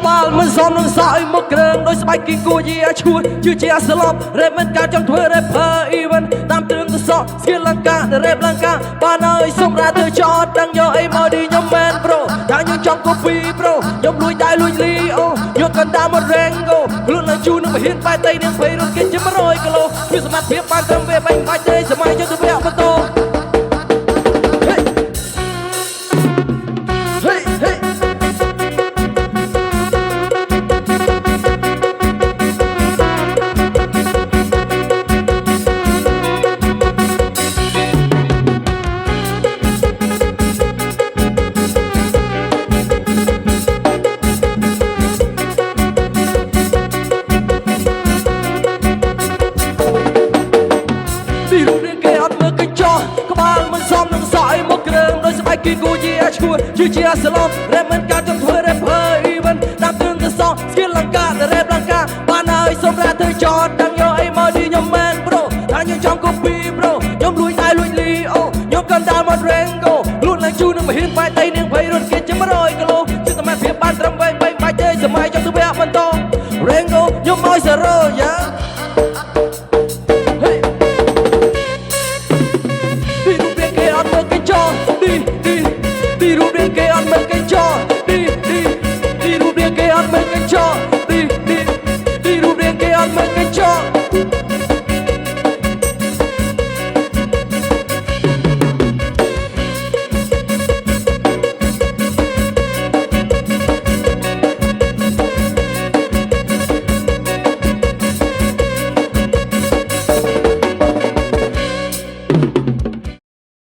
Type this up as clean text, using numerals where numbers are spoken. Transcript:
បាលមិនសមនឹងសក់មកគ្រឿងដោយស្បែកគីគួរយាឈួតជឿជាស្លប់រ៉េបមិនការចង់ធ្វើ rapper event តាមទ្រឹងទៅសក់ skill លង្ការ rap លង្ការបានហើយសម្រាប់ទៅចោតដឹងយកអីមកឌីខ្ញុំមែន bro ថាខ្ញុំចង់ copy bro ខ្ញុំលួចដែរលួចលីអូយកកណ្ដាលមក rango ខ្លួនឡើងជូននឹងបហ៊ានបែកដីនឹងភ័យរត់គេជា100គីឡូគឺសមត្ថភាពបានត្រឹមវាបាញ់បាច់ទេសម័យយុទ្ធវៈបន្តគីគូជាឈួតជឿជាស្លប់រ៉េបមិន